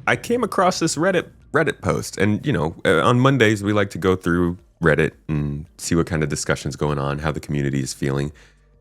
I came across this Reddit post, and on Mondays we like to go through Reddit and see what kind of discussion's going on, how the community is feeling.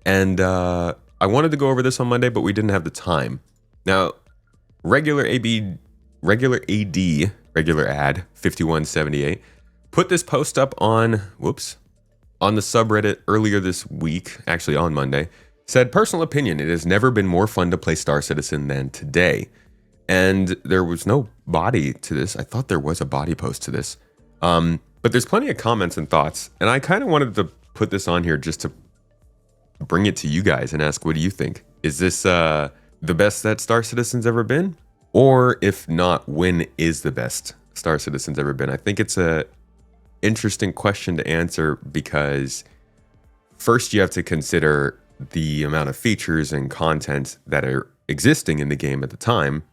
And I wanted to go over this on Monday, but we didn't have the time. Now, regular AD 5178 put this post up on the subreddit earlier this week, actually on Monday. Said, personal opinion, it has never been more fun to play Star Citizen than today. And there was no body to this. I thought there was a body post to this. But there's plenty of comments and thoughts. And I kind of wanted to put this on here just to bring it to you guys and ask, what do you think? Is this the best that Star Citizen's ever been? Or if not, when is the best Star Citizen's ever been? I think it's a interesting question to answer because first you have to consider the amount of features and content that are existing in the game at the time.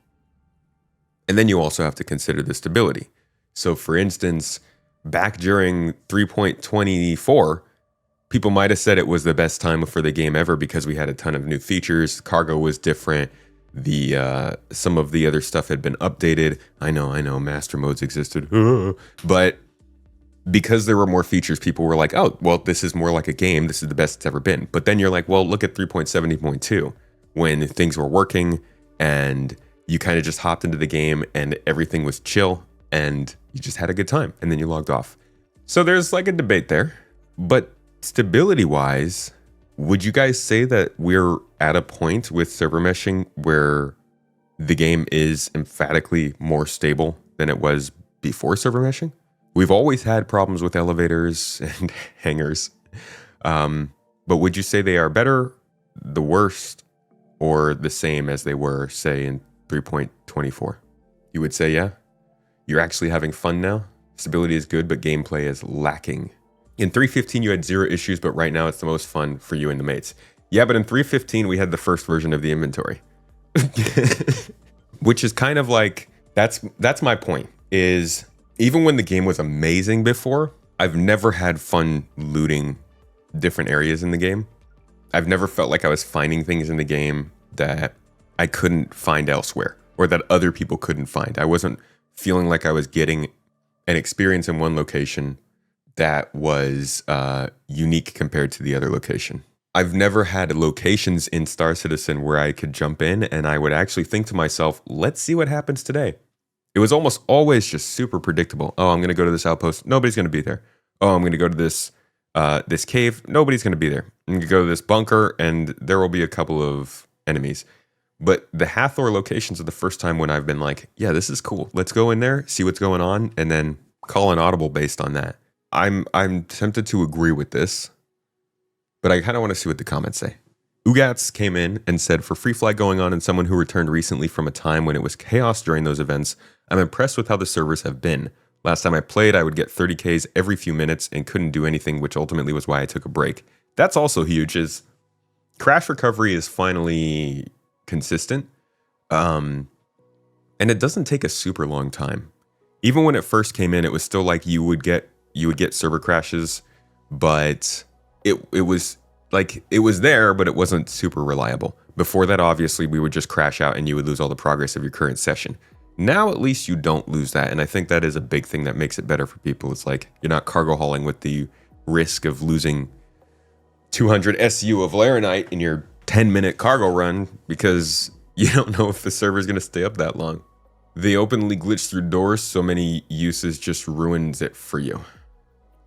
And then you also have to consider the stability. So for instance, back during 3.24, people might have said it was the best time for the game ever because we had a ton of new features. Cargo was different. Some of the other stuff had been updated. I know, master modes existed. But because there were more features, people were like, oh, well, this is more like a game. This is the best it's ever been. But then you're like, well, look at 3.70.2 when things were working and you kind of just hopped into the game and everything was chill and you just had a good time and then you logged off. So there's like a debate there. But stability wise, would you guys say that we're at a point with server meshing where the game is emphatically more stable than it was before server meshing? We've always had problems with elevators and hangars. But would you say they are better, the worst, or the same as they were, say, in 3.24? You would say, yeah? You're actually having fun now? Stability is good, but gameplay is lacking. In 3.15, you had 0 issues, but right now it's the most fun for you and the mates. Yeah, but in 3.15, we had the first version of the inventory. Which is kind of like, that's my point, is even when the game was amazing before, I've never had fun looting different areas in the game. I've never felt like I was finding things in the game that I couldn't find elsewhere or that other people couldn't find. I wasn't feeling like I was getting an experience in one location that was unique compared to the other location. I've never had locations in Star Citizen where I could jump in and I would actually think to myself, let's see what happens today. It was almost always just super predictable. Oh, I'm going to go to this outpost. Nobody's going to be there. Oh, I'm going to go to this cave. Nobody's going to be there. I'm going to go to this bunker, and there will be a couple of enemies. But the Hathor locations are the first time when I've been like, yeah, this is cool. Let's go in there, see what's going on, and then call an audible based on that. I'm tempted to agree with this, but I kind of want to see what the comments say. Ugats came in and said, for free flight going on and someone who returned recently from a time when it was chaos during those events, I'm impressed with how the servers have been. Last time I played, I would get 30Ks every few minutes and couldn't do anything, which ultimately was why I took a break. That's also huge, is crash recovery is finally consistent. And it doesn't take a super long time. Even when it first came in, it was still like you would get server crashes, but it was like, it was there, but it wasn't super reliable. Before that, obviously, we would just crash out and you would lose all the progress of your current session. Now, at least you don't lose that. And I think that is a big thing that makes it better for people. It's like, you're not cargo hauling with the risk of losing 200 SU of Laranite in your 10-minute cargo run because you don't know if the server is going to stay up that long. They openly glitch through doors, so many uses just ruins it for you.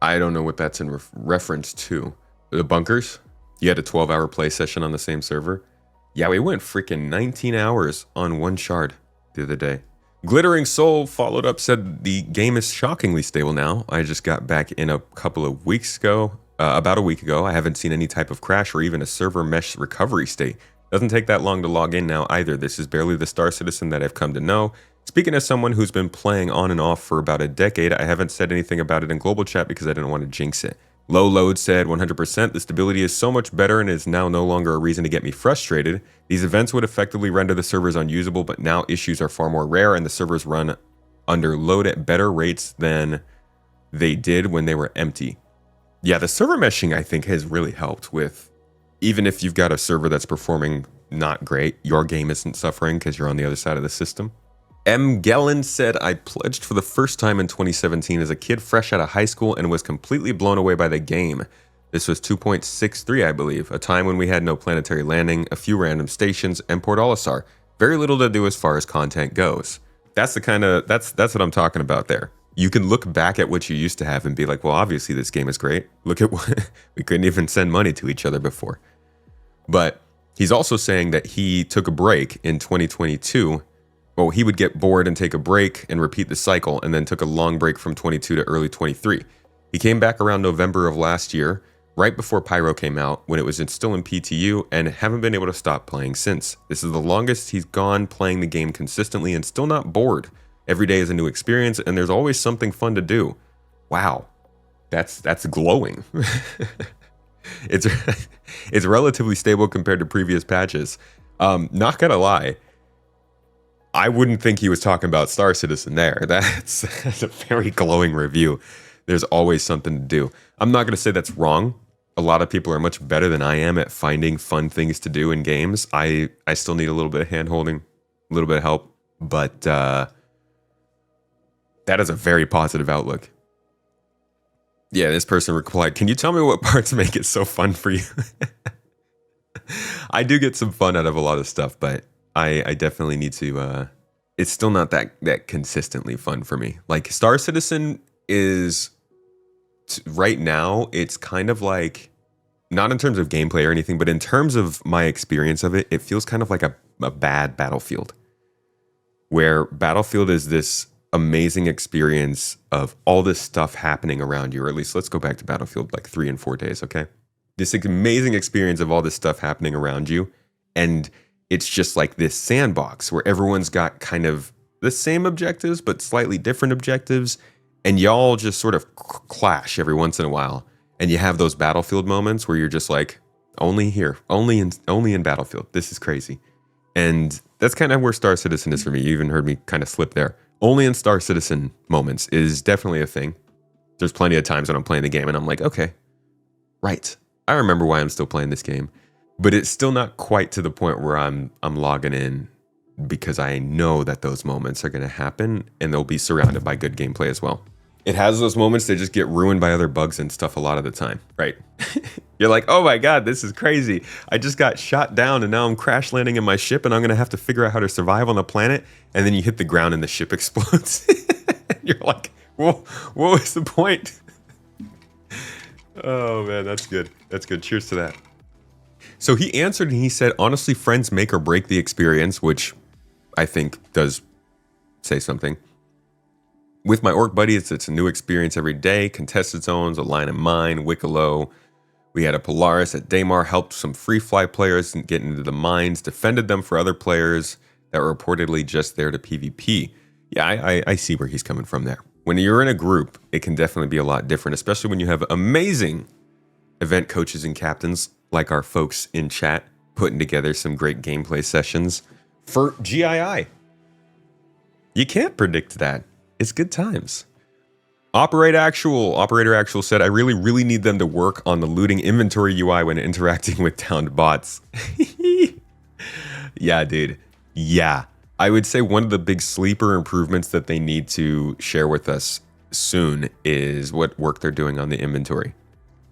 I don't know what that's in reference to. The bunkers? You had a 12-hour play session on the same server? Yeah, we went freaking 19 hours on one shard the other day. Glittering Soul followed up, said the game is shockingly stable now. I just got back in a couple of weeks ago, about a week ago. I haven't seen any type of crash or even a server mesh recovery state. Doesn't take that long to log in now either. This is barely the Star Citizen that I've come to know. Speaking as someone who's been playing on and off for about a decade, I haven't said anything about it in global chat because I didn't want to jinx it. Low Load said 100%, the stability is so much better and is now no longer a reason to get me frustrated. These events would effectively render the servers unusable, but now issues are far more rare and the servers run under load at better rates than they did when they were empty. Yeah, the server meshing I think has really helped with, even if you've got a server that's performing not great, your game isn't suffering because you're on the other side of the system. M. Gellin said, I pledged for the first time in 2017 as a kid fresh out of high school and was completely blown away by the game. This was 2.63, I believe, a time when we had no planetary landing, a few random stations, and Port Olisar. Very little to do as far as content goes. That's what I'm talking about there. You can look back at what you used to have and be like, well, obviously this game is great. Look at what we couldn't even send money to each other before. But he's also saying that he took a break in 2022. Well, he would get bored and take a break and repeat the cycle, and then took a long break from 22 to early 23. He came back around November of last year, right before Pyro came out, when it was still in PTU, and haven't been able to stop playing since. This is the longest he's gone playing the game consistently and still not bored. Every day is a new experience, and there's always something fun to do. Wow, that's glowing. It's relatively stable compared to previous patches. Not gonna lie, I wouldn't think he was talking about Star Citizen there. That's a very glowing review. There's always something to do. I'm not gonna say that's wrong. A lot of people are much better than I am at finding fun things to do in games. I still need a little bit of hand-holding, a little bit of help, but that is a very positive outlook. Yeah, this person replied, can you tell me what parts make it so fun for you? I do get some fun out of a lot of stuff, but I definitely need to, it's still not that consistently fun for me. Like Star Citizen is, right now, it's kind of like, not in terms of gameplay or anything, but in terms of my experience of it, it feels kind of like a bad Battlefield. Where Battlefield is this amazing experience of all this stuff happening around you, or at least let's go back to Battlefield like 3 and 4 days, okay? This amazing experience of all this stuff happening around you, and it's just like this sandbox where everyone's got kind of the same objectives, but slightly different objectives, and y'all just sort of clash every once in a while, and you have those Battlefield moments where you're just like, only here, only in Battlefield, this is crazy. And that's kind of where Star Citizen is for me. You even heard me kind of slip there. Only in Star Citizen moments is definitely a thing. There's plenty of times when I'm playing the game and I'm like, okay, right, I remember why I'm still playing this game. But it's still not quite to the point where I'm logging in because I know that those moments are going to happen and they'll be surrounded by good gameplay as well. It has those moments that just get ruined by other bugs and stuff a lot of the time, right? You're like, oh my God, this is crazy. I just got shot down and now I'm crash landing in my ship and I'm going to have to figure out how to survive on the planet. And then you hit the ground and the ship explodes. You're like, whoa, what was the point? Oh man, that's good. That's good. Cheers to that. So he answered and he said, honestly, friends make or break the experience, which I think does say something. With my orc buddies, it's a new experience every day. Contested zones, a line of mine, Wicklow. We had a Polaris at Daymar, helped some free fly players get into the mines, defended them for other players that were reportedly just there to PvP. Yeah, I see where he's coming from there. When you're in a group, it can definitely be a lot different, especially when you have amazing event coaches and captains like our folks in chat putting together some great gameplay sessions for GII. You can't predict that. It's good times. Operator Actual said, I really need them to work on the looting inventory UI when interacting with downed bots. Yeah, dude. Yeah. I would say one of the big sleeper improvements that they need to share with us soon is what work they're doing on the inventory.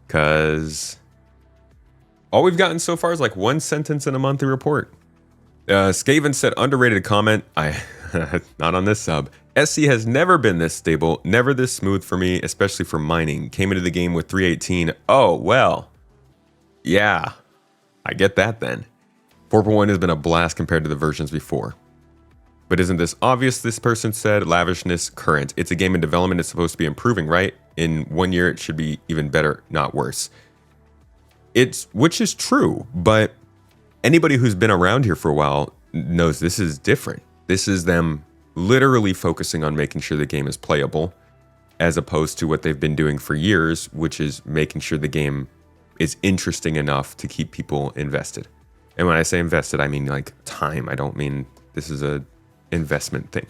Because all we've gotten so far is like one sentence in a monthly report. Skaven said, underrated comment. Not on this sub. SC has never been this stable, never this smooth for me, especially for mining. Came into the game with 318. Oh, well. Yeah, I get that then. 4.1 has been a blast compared to the versions before. But isn't this obvious? This person said, lavishness current. It's a game in development. It's supposed to be improving, right? In 1 year, it should be even better, not worse. Which is true, but anybody who's been around here for a while knows this is different. This is them literally focusing on making sure the game is playable, as opposed to what they've been doing for years, which is making sure the game is interesting enough to keep people invested. And when I say invested, I mean like time. I don't mean this is a investment thing.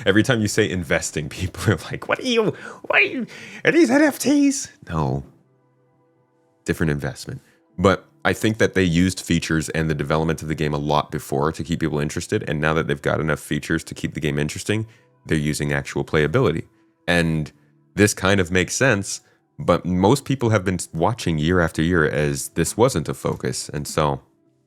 Every time you say investing, people are like, what are you, are these NFTs? No. Different investment. But I think that they used features and the development of the game a lot before to keep people interested. And now that they've got enough features to keep the game interesting, they're using actual playability. And this kind of makes sense, but most people have been watching year after year as this wasn't a focus. And so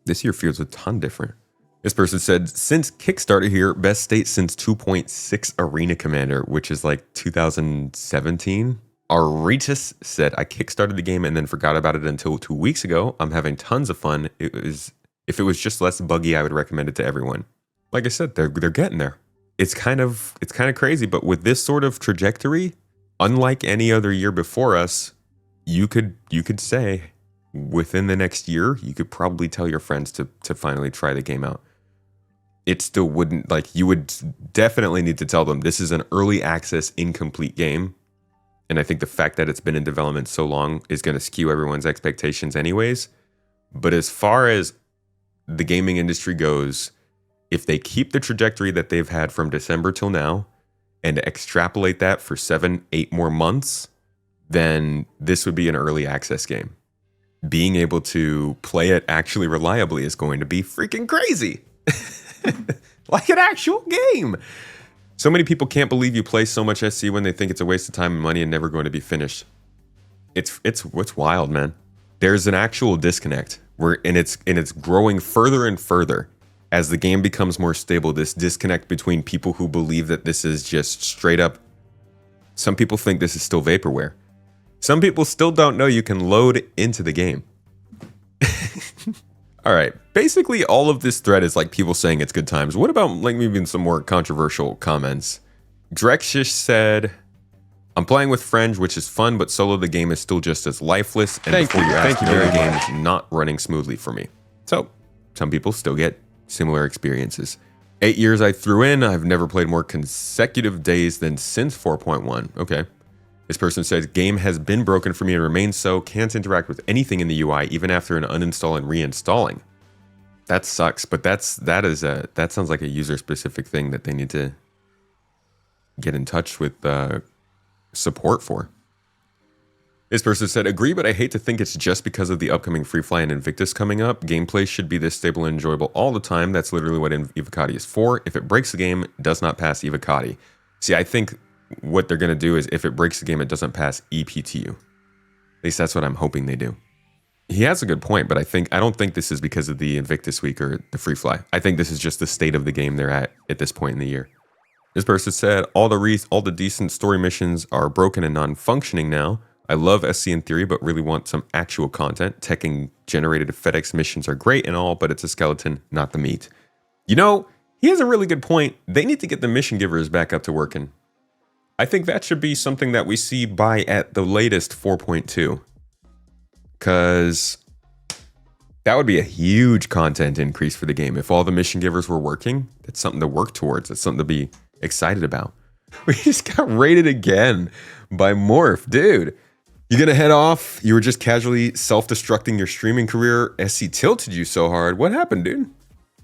this year feels a ton different. This person said, since Kickstarter here, best state since 2.6 Arena Commander, which is like 2017. Aritas said, I kickstarted the game and then forgot about it until 2 weeks ago. I'm having tons of fun. If it was just less buggy, I would recommend it to everyone. Like I said, they're getting there. It's kind of crazy, but with this sort of trajectory, unlike any other year before us, you could say within the next year, you could probably tell your friends to finally try the game out. It still wouldn't, like, you would definitely need to tell them this is an early access incomplete game. And I think the fact that it's been in development so long is going to skew everyone's expectations anyways. But as far as the gaming industry goes, if they keep the trajectory that they've had from December till now and extrapolate that for 7-8 more months, then this would be an early access game. Being able to play it actually reliably is going to be freaking crazy. Like an actual game. So many people can't believe you play so much SC when they think it's a waste of time and money and never going to be finished. It's wild, man. There's an actual disconnect and it's growing further and further as the game becomes more stable. This disconnect between people who believe that this is just straight up. Some people think this is still vaporware. Some people still don't know you can load into the game. All right. Basically, all of this thread is like people saying it's good times. What about like maybe some more controversial comments? Drexish said, I'm playing with friends, which is fun, but solo the game is still just as lifeless. And before you ask, the game is not running smoothly for me. So some people still get similar experiences. 8 years I threw in. I've never played more consecutive days than since 4.1. Okay. This person says, game has been broken for me and remains so. Can't interact with anything in the UI, even after an uninstall and reinstalling. That sucks, but that sounds like a user-specific thing that they need to get in touch with support for. This person said, agree, but I hate to think it's just because of the upcoming Free Fly and Invictus coming up. Gameplay should be this stable and enjoyable all the time. That's literally what Evocati is for. If it breaks the game, it does not pass Evocati. See, I think what they're going to do is if it breaks the game, it doesn't pass EPTU. At least that's what I'm hoping they do. He has a good point, but I don't think this is because of the Invictus week or the Free Fly. I think this is just the state of the game they're at this point in the year. This person said, all the decent story missions are broken and non-functioning now. I love SC in theory, but really want some actual content. Tech and generated FedEx missions are great and all, but it's a skeleton, not the meat. You know, he has a really good point. They need to get the mission givers back up to working. I think that should be something that we see by at the latest 4.2. Because that would be a huge content increase for the game. If all the mission givers were working, that's something to work towards. That's something to be excited about. We just got raided again by Morph. Dude, you're going to head off. You were just casually self-destructing your streaming career. SC tilted you so hard. What happened, dude?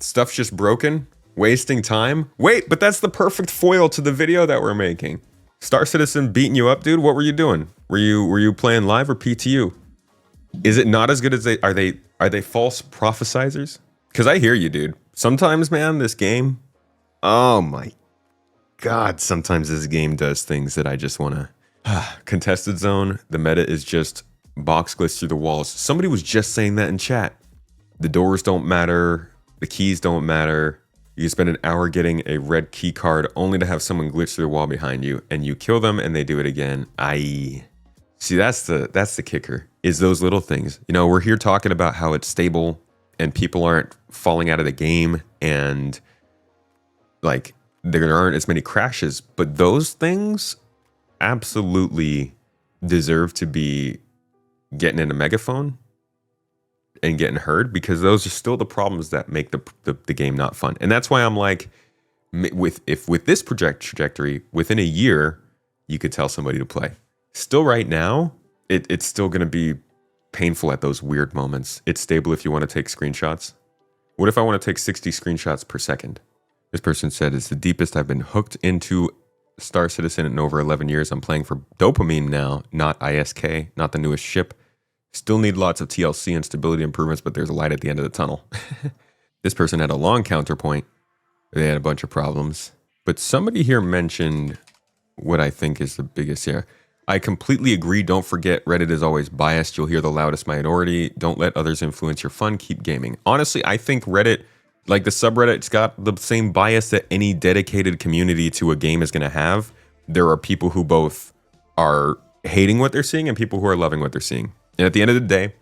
Stuff's just broken? Wasting time? Wait, but that's the perfect foil to the video that we're making. Star Citizen beating you up, dude. What were you doing? Were you playing live or PTU? Is it not as good as they are they false prophesizers? Because I hear you, dude. Sometimes, man, this game. Oh my God! Sometimes this game does things that I just want to. Contested zone. The meta is just box glitch through the walls. Somebody was just saying that in chat. The doors don't matter. The keys don't matter. You can spend an hour getting a red key card only to have someone glitch through the wall behind you, and you kill them and they do it again. See, that's the kicker, is those little things. You know, we're here talking about how it's stable and people aren't falling out of the game and like there aren't as many crashes, but those things absolutely deserve to be getting in a megaphone and getting heard, because those are still the problems that make the game not fun. And that's why I'm like, with this trajectory, within a year, you could tell somebody to play. Still right now, it's still going to be painful at those weird moments. It's stable if you want to take screenshots. What if I want to take 60 screenshots per second? This person said, it's the deepest I've been hooked into Star Citizen in over 11 years. I'm playing for dopamine now, not ISK, not the newest ship. Still need lots of TLC and stability improvements, but there's a light at the end of the tunnel. This person had a long counterpoint. They had a bunch of problems. But somebody here mentioned what I think is the biggest here. I completely agree. Don't forget, Reddit is always biased. You'll hear the loudest minority. Don't let others influence your fun. Keep gaming. Honestly, I think Reddit, like the subreddit, it's got the same bias that any dedicated community to a game is going to have. There are people who both are hating what they're seeing and people who are loving what they're seeing. And at the end of the day,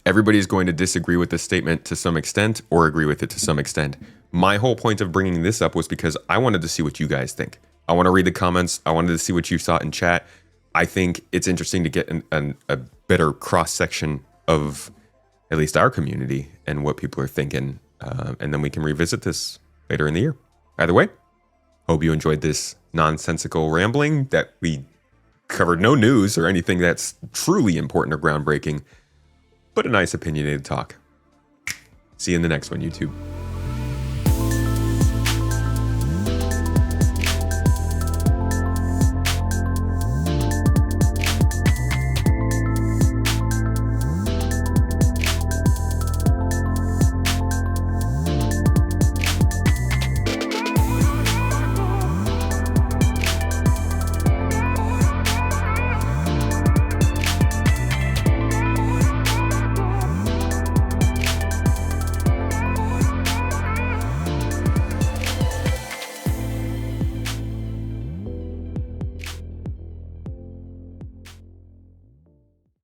everybody's going to disagree with this statement to some extent or agree with it to some extent. My whole point of bringing this up was because I wanted to see what you guys think. I want to read the comments. I wanted to see what you thought in chat. I think it's interesting to get a better cross-section of at least our community and what people are thinking. And then we can revisit this later in the year. Either way, hope you enjoyed this nonsensical rambling that we covered no news or anything that's truly important or groundbreaking, but a nice opinionated talk. See you in the next one, YouTube.